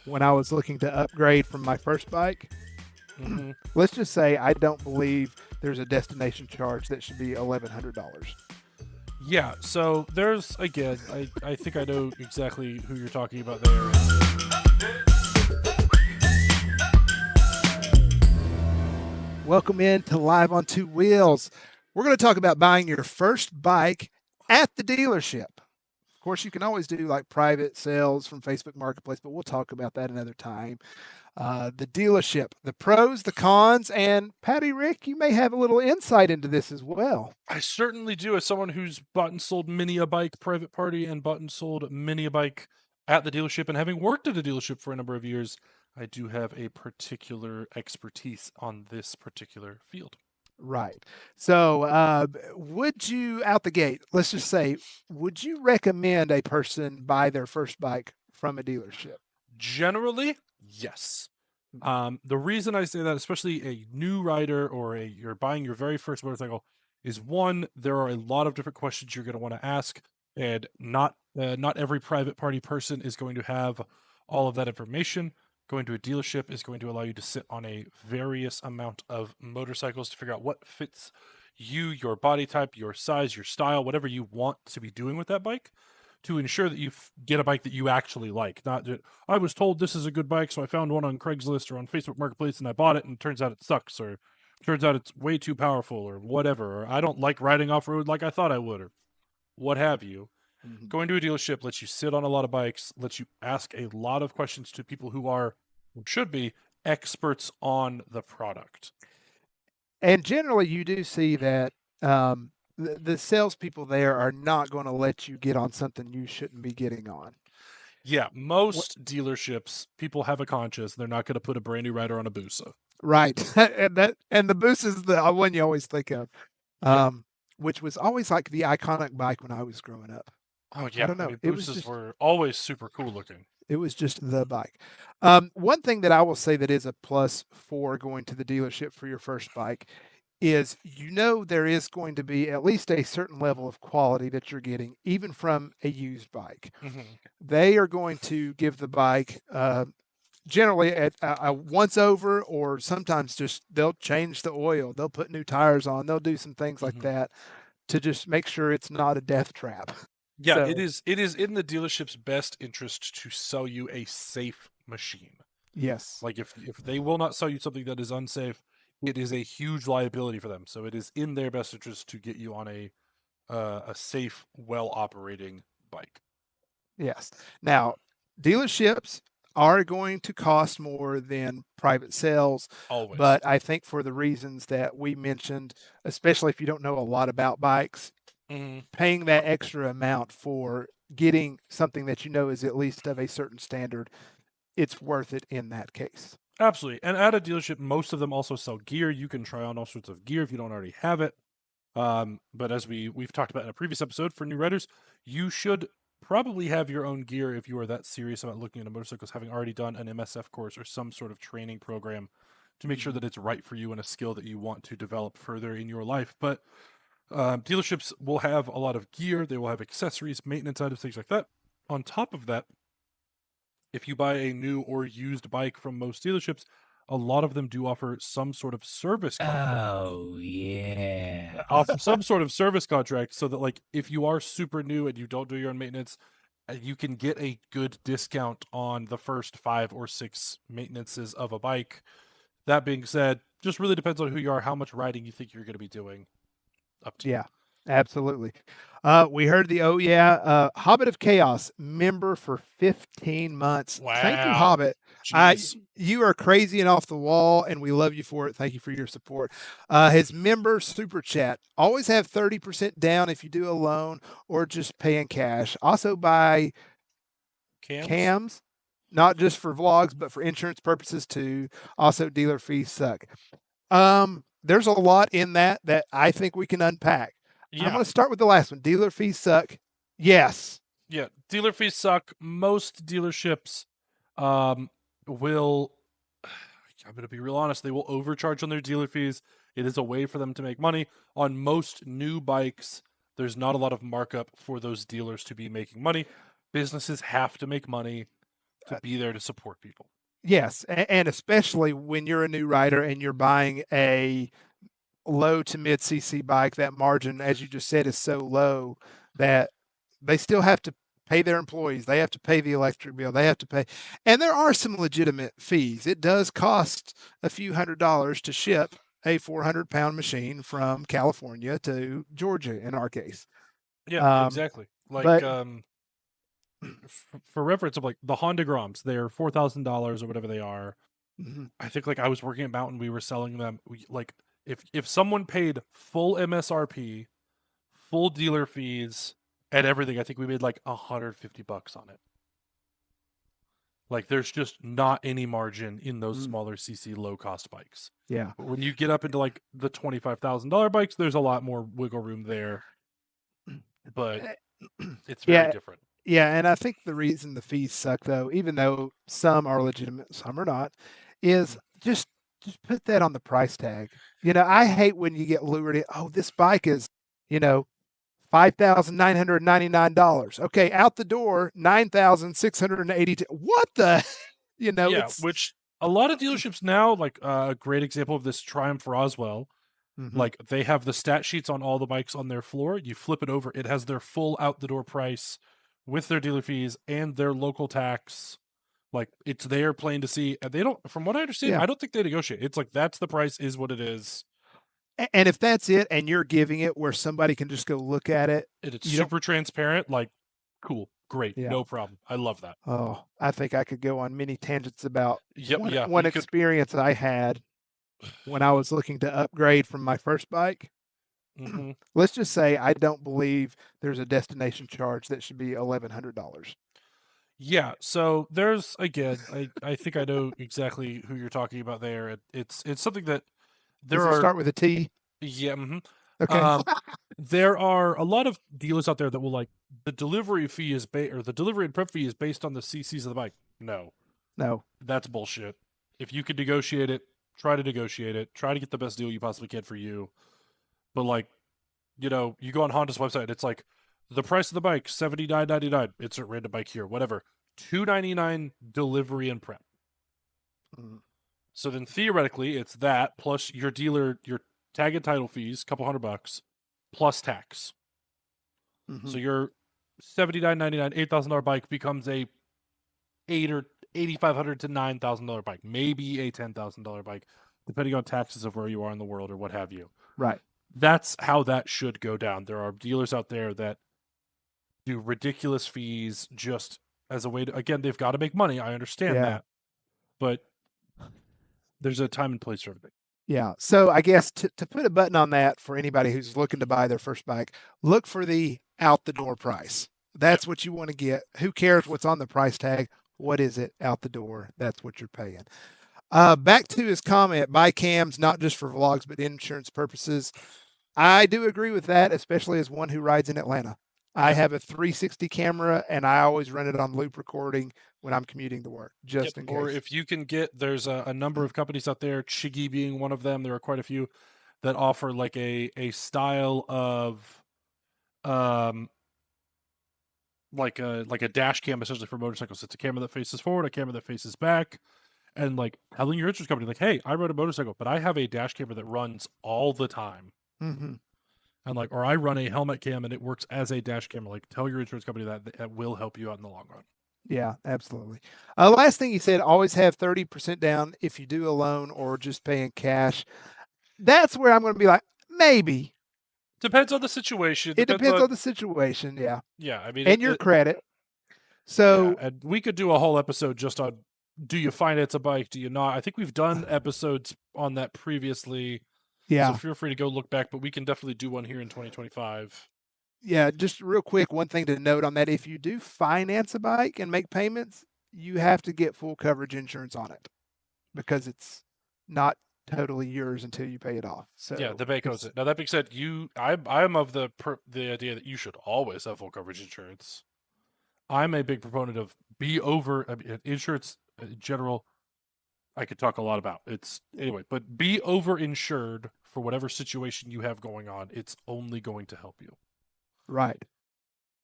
when I was looking to upgrade from my first bike. Hmm. Let's just say I don't believe there's a destination charge that should be $1,100. Yeah, so there's again, I think I know exactly who you're talking about there. And Welcome in to Live on Two Wheels. We're going to talk about buying your first bike at the dealership. Of course, you can always do like private sales from Facebook Marketplace, but we'll talk about that another time. The dealership, the pros, the cons, and Patty Rick, you may have a little insight into this as well. I certainly do, as someone who's bought and sold many a bike private party and bought and sold many a bike at the dealership, and having worked at a dealership for a number of years, I do have a particular expertise on this particular field. Right. So, would you, out the gate, let's just say, would you recommend a person buy their first bike from a dealership? Generally, yes. The reason I say that, especially a new rider or you're buying your very first motorcycle, is one, there are a lot of different questions you're going to want to ask, and not every private party person is going to have all of that information. Going to a dealership is going to allow you to sit on a various amount of motorcycles to figure out what fits you, your body type, your size, your style, whatever you want to be doing with that bike, to ensure that you get a bike that you actually like. Not just, I was told this is a good bike, so I found one on Craigslist or on Facebook Marketplace and I bought it, and it turns out it sucks, or turns out it's way too powerful, or whatever, or I don't like riding off road like I thought I would, or what have you. Mhm. Going to a dealership lets you sit on a lot of bikes, lets you ask a lot of questions to people who are, who should be, experts on the product. And generally, you do see that the salespeople there are not going to let you get on something you shouldn't be getting on. Yeah, What, most dealerships, people have a conscience. They're not going to put a brand new rider on a Busa. right, and the Boost is the one you always think of, Yeah. um, which was always like the iconic bike when I was growing up. Oh I yeah. don't I know. mean, Busas were always super cool looking. It was just the bike. One thing that I will say that is a plus for going to the dealership for your first bike is there is going to be at least a certain level of quality that you're getting, even from a used bike. Hmm. They are going to give the bike generally at a once over, or sometimes just they'll change the oil, they'll put new tires on, they'll do some things like Hmm. that to just make sure it's not a death trap. Yeah, it So, is. It is in the dealership's best interest to sell you a safe machine. yes. Like if they will not sell you something that is unsafe, it is a huge liability for them. So it is in their best interest to get you on a safe, well operating bike. Yes. Now, dealerships are going to cost more than private sales, Always. but I think for the reasons that we mentioned, especially if you don't know a lot about bikes, Hmm. paying that extra amount for getting something that you know is at least of a certain standard, it's worth it in that case. Absolutely. And at a dealership, most of them also sell gear. You can try on all sorts of gear if you don't already have it. But as we've talked about in a previous episode, for new riders, you should probably have your own gear if you are that serious about looking into motorcycles, having already done an MSF course or some sort of training program to make sure Mhm. that it's right for you and a skill that you want to develop further in your life. But dealerships will have a lot of gear, they will have accessories, maintenance items, things like that. On top of that, if you buy a new or used bike from most dealerships, a lot of them do offer some sort of service contract. Oh, yeah. Offer some sort of service contract so that, like, if you are super new and you don't do your own maintenance, you can get a good discount on the first 5 or 6 maintenances of a bike. That being said, just really depends on who you are, how much riding you think you're going to be doing. Up to you. Yeah, absolutely. We heard the oh yeah, Hobbit of Chaos member for 15 months. Thank you, Wow. Hobbit. Jeez. You are crazy and off the wall, and we love you for it. Thank you for your support. His member super chat. Always have 30% down if you do a loan or just pay in cash. Also buy Cams? cams, not just for vlogs, but for insurance purposes too. Also, dealer fees suck. There's a lot in that I think we can unpack. I'm Yeah. going to start with the last one. Dealer fees suck. Yes. Yeah. Dealer fees suck. Most dealerships um will I'm going to be real honest, they will overcharge on their dealer fees. It is a way for them to make money. On most new bikes, there's not a lot of markup for those dealers to be making money. Businesses have to make money. to be there to support people. Yes, and especially when you're a new rider and you're buying a low to mid CC bike, that margin, as you just said, is so low that they still have to pay their employees. They have to pay the electric bill. They have to pay, and there are some legitimate fees. It does cost a few $100s to ship a 400-pound machine from California to Georgia in our case. Yeah, exactly. Like but for reference of like the Honda Groms, they're $4,000 or whatever they are. Mhm. I think like I was working at Mountain, we were selling them like if someone paid full MSRP, full dealer fees, and everything, I think we made like $150 on it. Like there's just not any margin in those smaller CC low cost bikes. Yeah. But when you get up into like the $25,000 bikes, there's a lot more wiggle room there. But it's very different. Yeah, and I think the reason the fees suck, though, even though some are legitimate, some are not, is just put that on the price tag. I hate when you get lured in. Oh, this bike is, $5,999. Okay, out the door, 9,682. What the? Yeah, It's which a lot of dealerships now, like a great example of this, Triumph Roswell. Like they have the stat sheets on all the bikes on their floor. You flip it over, it has their full out the door price with their dealer fees and their local tax. Like it's there plain to see. And they don't, from what I understand, Yeah. I don't think they negotiate. It's like that's the price, is what it is. And if that's it, and you're giving it where somebody can just go look at it, It's you don't. super transparent. Like, cool, great, Yeah. no problem. I love that. Oh, I think I could go on many tangents about Yep, one yeah. one we could- experience I had when I was looking to upgrade from my first bike. Mhm. Let's just say I don't believe there's a destination charge that should be $1,100. Yeah, so there's again, I think I know exactly who you're talking about there. It's something that Does there it are start with a T? yeah, Okay. there are a lot of dealers out there that will like the delivery fee is or the delivery and prep fee is based on the CCs of the bike. No, No. that's bullshit. If you could negotiate it, try to negotiate it. Try to get the best deal you possibly can for you. But like, you go on Honda's website, it's like the price of the bike $79.99. It's a random bike here, whatever. $299 delivery and prep. Mm. So then theoretically, it's that plus your dealer, your tag and title fees, couple $100 plus tax. Mhm. So your $79.99, $8,000 bike becomes a $8,500 to $9,000 bike, maybe a $10,000 bike, depending on taxes of where you are in the world or what have you. Right. That's how that should go down. There are dealers out there that do ridiculous fees just as a way to, again, they've got to make money. I understand Yeah. that, but there's a time and place for everything. Yeah. So I guess to put a button on that for anybody who's looking to buy their first bike, look for the out the door price. That's what you want to get. Who cares what's on the price tag? What is it out the door? That's what you're paying. Back to his comment, buy cams, not just for vlogs, but insurance purposes. I do agree with that, especially as one who rides in Atlanta. I have a 360 camera and I always run it on loop recording when I'm commuting to work, just in case. Or if you can get, there's a number of companies out there, Chiggy being one of them. There are quite a few that offer like a style of like a dash cam essentially for motorcycles. It's a camera that faces forward, a camera that faces back, and like telling your insurance company like, hey, I rode a motorcycle, but I have a dash camera that runs all the time. Mm-hmm. And like, or I run a helmet cam and it works as a dash camera. Like, tell your insurance company that will help you out in the long run. Yeah, absolutely. Last thing he said, always have 30% down if you do a loan or just paying cash. That's where I'm going to be like, maybe. Depends on the situation. It depends on the situation. Yeah. Yeah. I mean, And your credit. So, yeah, and we could do a whole episode just on, do you finance a bike? Do you not? I think we've done episodes on that previously. yeah. So feel free to go look back, but we can definitely do one here in 2025. Yeah, just real quick, one thing to note on that, if you do finance a bike and make payments, you have to get full coverage insurance on it because it's not totally yours until you pay it off. So yeah, the bank owns it. Now that being said, I'm of the idea that you should always have full coverage insurance. I'm a big proponent of insurance in general. I could talk a lot about it's anyway, but be over insured for whatever situation you have going on. It's only going to help you. Right.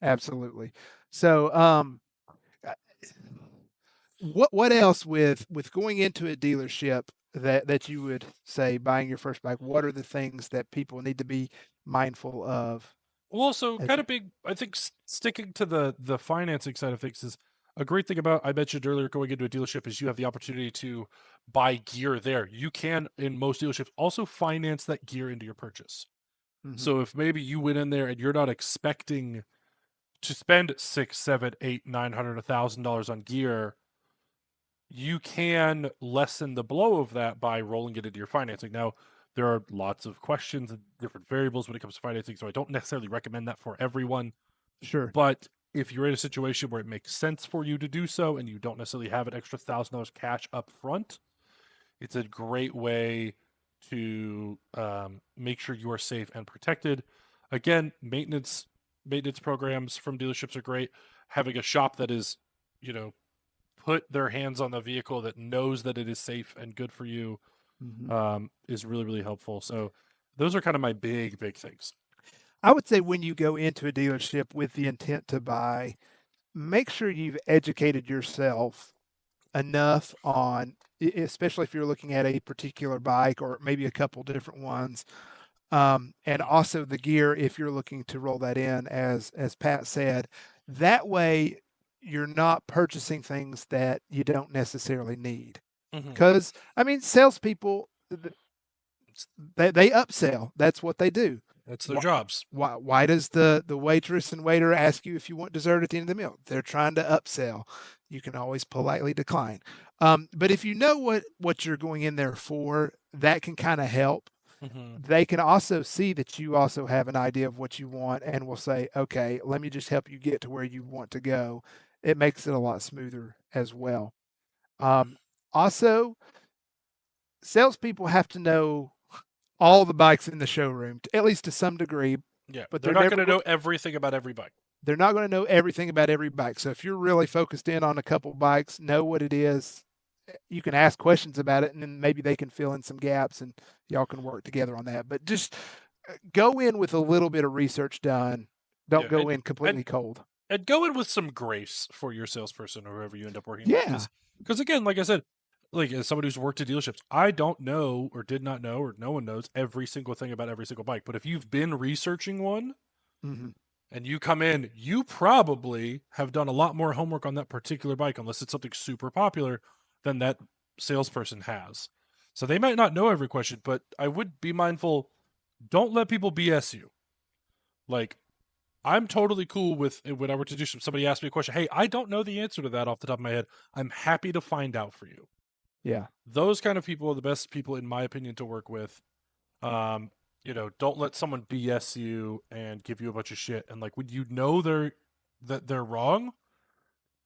Absolutely. So, what else with going into a dealership that you would say buying your first bike? What are the things that people need to be mindful of? Well, so As kind of big. I think sticking to the financing side of things is a great thing about. I mentioned earlier going into a dealership is you have the opportunity to buy gear there. You can in most dealerships also finance that gear into your purchase. Mhm. So if maybe you went in there and you're not expecting to spend six, seven, eight, $900, $1,000 on gear, you can lessen the blow of that by rolling it into your financing. Now, there are lots of questions and different variables when it comes to financing, so I don't necessarily recommend that for everyone. Sure. But if you're in a situation where it makes sense for you to do so and you don't necessarily have an extra $1,000 cash up front, it's a great way to make sure you are safe and protected. Again, maintenance programs from dealerships are great. Having a shop that is, you know, put their hands on the vehicle that knows that it is safe and good for you Mhm. is really really helpful. So those are kind of my big things. I would say when you go into a dealership with the intent to buy, make sure you've educated yourself enough on, especially if you're looking at a particular bike or maybe a couple different ones, and also the gear if you're looking to roll that in, as Pat said. That way, you're not purchasing things that you don't necessarily need. Mm-hmm. Because I mean, salespeople they upsell. That's what they do. That's their Why, jobs. why does the waitress and waiter ask you if you want dessert at the end of the meal? They're trying to upsell. You can always politely decline. But if you know what you're going in there for, that can kind of help. Mm-hmm. They can also see that you also have an idea of what you want and will say, okay, let me just help you get to where you want to go. It makes it a lot smoother as well. Um, Also, salespeople have to know all the bikes in the showroom, at least to some degree, Yeah, but they're not going to know everything about every bike. they're not going to know everything about every bike. So if you're really focused in on a couple bikes, know what it is. You can ask questions about it, and then maybe they can fill in some gaps, and y'all can work together on that. But just go in with a little bit of research done. Don't Yeah, go in and completely cold. and go in with some grace for your salesperson or whoever you end up working with, Yeah. because again, like I said, like as somebody who's worked at dealerships, I don't know or did not know or no one knows every single thing about every single bike. But if you've been researching one Hmm. and you come in, you probably have done a lot more homework on that particular bike, unless it's something super popular, than that salesperson has. So they might not know every question, but I would be mindful. Don't let people BS you. Like, I'm totally cool with when I were to do somebody asked me a question. Hey, I don't know the answer to that off the top of my head. I'm happy to find out for you. Yeah. Those kind of people are the best people, in my opinion, to work with. Don't let someone BS you and give you a bunch of shit. And like when you know they're wrong,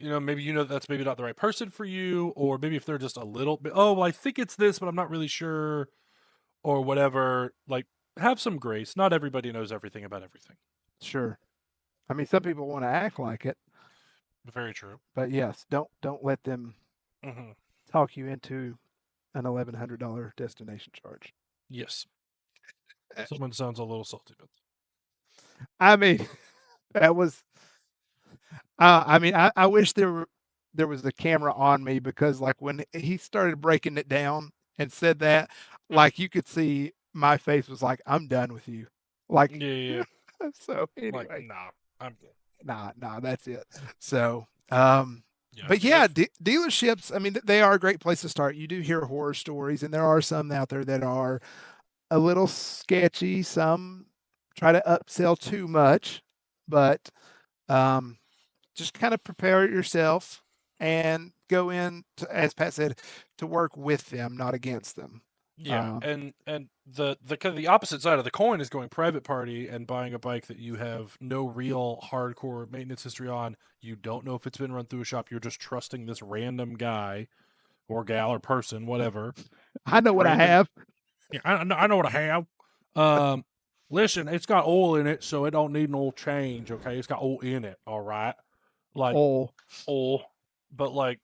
maybe that's maybe not the right person for you, or maybe if they're just a little bit, oh, well, I think it's this, but I'm not really sure, or whatever. Like, have some grace. Not everybody knows everything about everything. Sure. I mean, some people want to act like it, Very true. but yes, don't let them Hmm. talk you into an $1,100 destination charge. Yes. Someone sounds a little salty, but I mean, that was. I mean, I wish there was a camera on me because, like, when he started breaking it down and said that, like, you could see my face was like, "I'm done with you." Like, yeah. so Like, anyway, nah, I'm good. nah, that's it. So, Yeah. but yeah, If dealerships. I mean, they are a great place to start. You do hear horror stories, and there are some out there that are a little sketchy. Some try to upsell too much, but um, just kind of prepare yourself and go in to, as Pat said, to work with them, not against them. Yeah, Um, and the kind of the opposite side of the coin is going private party and buying a bike that you have no real hardcore maintenance history on. You don't know if it's been run through a shop. You're just trusting this random guy or gal or person, whatever. I know what I Random. have. Yeah, I know what I have. Um, Listen, it's got oil in it, so it don't need no change. Okay, it's got oil in it. All right, like Oh, oil, but like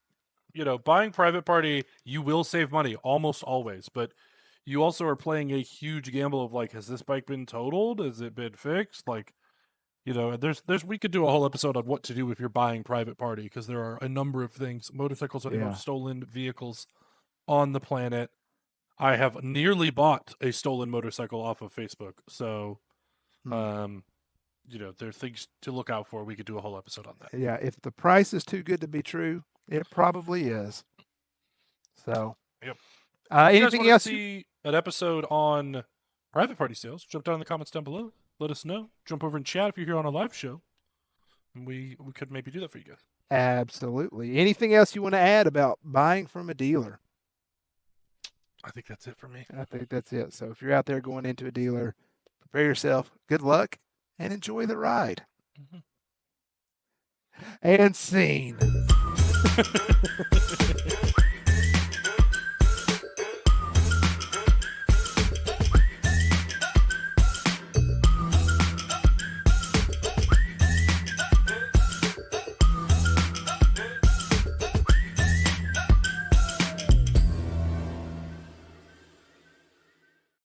buying private party, you will save money almost always, but you also are playing a huge gamble of like, has this bike been totaled? Has it been fixed? Like, there's we could do a whole episode on what to do if you're buying private party, because there are a number of things. Motorcycles are the Yeah. most stolen vehicles on the planet. I have nearly bought a stolen motorcycle off of Facebook. So, Hmm. there are things to look out for. We could do a whole episode on that. Yeah, if the price is too good to be true, it probably is. So, Yep. If you guys anything want to else? see an episode on private party sales, jump down in the comments down below. Let us know. Jump over and chat if you're here on a live show, and we could maybe do that for you guys. Absolutely. Anything else you want to add about buying from a dealer? I think that's it for me. I think that's it. So if you're out there going into a dealer, prepare yourself. Good luck and enjoy the ride. Mm-hmm. And scene.